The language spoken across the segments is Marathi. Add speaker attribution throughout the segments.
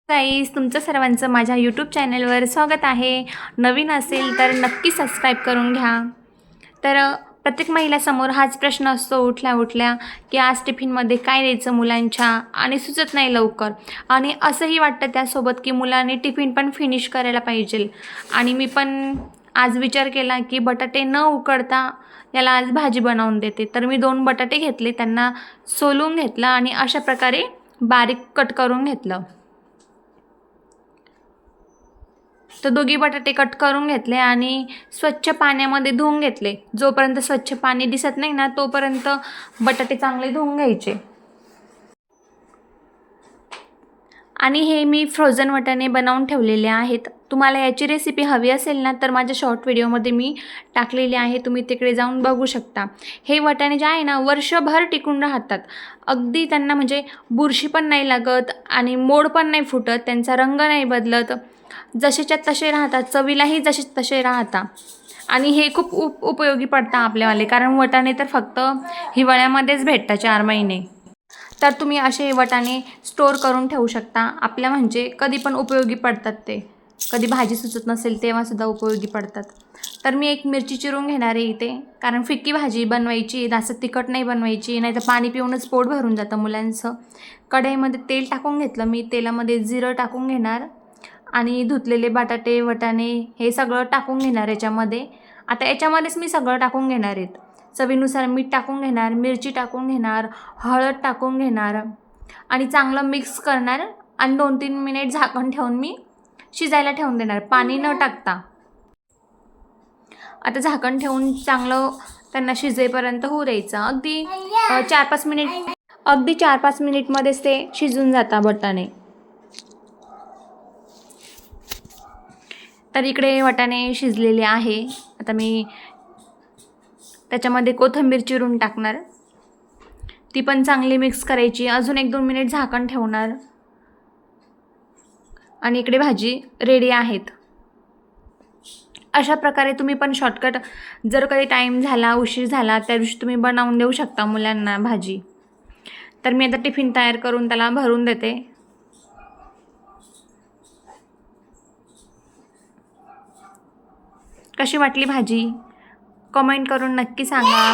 Speaker 1: गाईज, तुमचं सर्वांचं माझ्या यूट्यूब चॅनलवर स्वागत आहे. नवीन असेल तर नक्की सबस्क्राईब करून घ्या. तर प्रत्येक महिलासमोर हाच प्रश्न असतो उठल्या उठल्या की आज टिफिनमध्ये काय द्यायचं मुलांच्या, आणि सुचत नाही लवकर. आणि असंही वाटतं त्यासोबत की मुलांनी टिफिन पण फिनिश करायला पाहिजे. आणि मी पण आज विचार केला की बटाटे न उकडता याला आज भाजी बनवून देते. तर मी 2 बटाटे घेतले, त्यांना सोलून घेतलं आणि अशा प्रकारे बारीक कट करून घेतलं. तर दोघी बटाटे कट करून घेतले आणि स्वच्छ पाण्यामध्ये धुवून घेतले. जोपर्यंत स्वच्छ पाणी दिसत नाही ना तोपर्यंत बटाटे चांगले धुवून घ्यायचे. आणि हे मी फ्रोझन वाटाणे बनवून ठेवलेले आहेत. तुम्हाला याची रेसिपी हवी असेल ना तर माझ्या शॉर्ट व्हिडिओमध्ये मी टाकलेली आहे, तुम्ही तिकडे जाऊन बघू शकता. हे वाटाणे जे आहे ना वर्षभर टिकून राहतात. अगदी त्यांना म्हणजे बुरशी पण नाही लागत आणि मोड पण नाही फुटत, त्यांचा रंग नाही बदलत, जसेच्या तसे राहतात, चवीलाही जसे तसे राहतात. आणि हे खूप उपयोगी पडतात आपल्यावाले, कारण वाटाणे तर फक्त हिवाळ्यामध्येच भेटतात 4 महिने. तर तुम्ही असे वाटाणे स्टोअर करून ठेवू शकता. आपल्या म्हणजे कधी पण उपयोगी पडतात ते. कधी भाजी सुचत नसेल तेव्हासुद्धा उपयोगी पडतात. तर मी एक मिरची चिरून घेणार आहे इथे, कारण फिक्की भाजी बनवायची, जास्त तिखट नाही बनवायची, नाही तर पाणी पिऊनच पोट भरून जातं मुलांचं. कढईमध्ये तेल टाकून घेतलं मी, तेलामध्ये जिरं टाकून घेणार आणि धुतलेले बटाटे वाटाणे हे सगळं टाकून घेणार याच्यामध्ये. आता याच्यामध्येच मी सगळं टाकून घेणार आहेत. चवीनुसार मीठ टाकून घेणार, मिरची टाकून घेणार, हळद टाकून घेणार आणि चांगलं मिक्स करणार आणि 2-3 मिनिट झाकण ठेवून मी शिजायला ठेवून देणार, पाणी न टाकता. आता झाकण ठेवून चांगलं त्यांना शिजेपर्यंत होऊ द्यायचं. अगदी 4-5 मिनिटमध्येच ते शिजून जातात वाटाणे. तर इकडे वाटाणे शिजलेले आहे. आता मी त्याच्यामध्ये कोथिंबीर चिरून टाकणार, ती पण चांगली मिक्स करायची. अजून 1-2 मिनिट झाकण ठेवणार आणि इकडे भाजी रेडी आहेत. अशा प्रकारे तुम्ही पण शॉर्टकट, जर कधी टाईम झाला, उशीर झाला, त्या दिवशी तुम्ही बनवून देऊ शकता मुलांना भाजी. तर मी आता टिफिन तयार करून त्याला भरून देते. कशी वाटली भाजी कमेंट करून नक्की सांगा.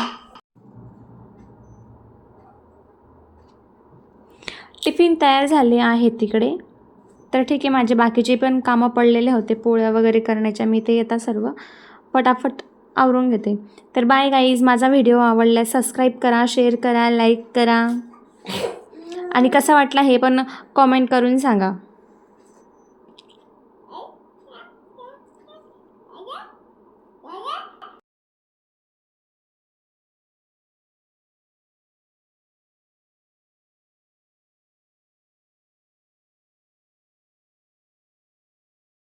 Speaker 1: टिफिन तयार झाले आहेत तिकडे. तर ठीक आहे, माझे बाकीचे पण कामं पडलेले होते पोळ्या वगैरे करण्याच्या, मी ते येतात सर्व फटाफट आवरून घेते. तर बाय गाईज, माझा व्हिडिओ आवडल्यास सबस्क्राईब करा, शेअर करा, लाईक करा आणि कसा वाटला हे पण कमेंट करून सांगा.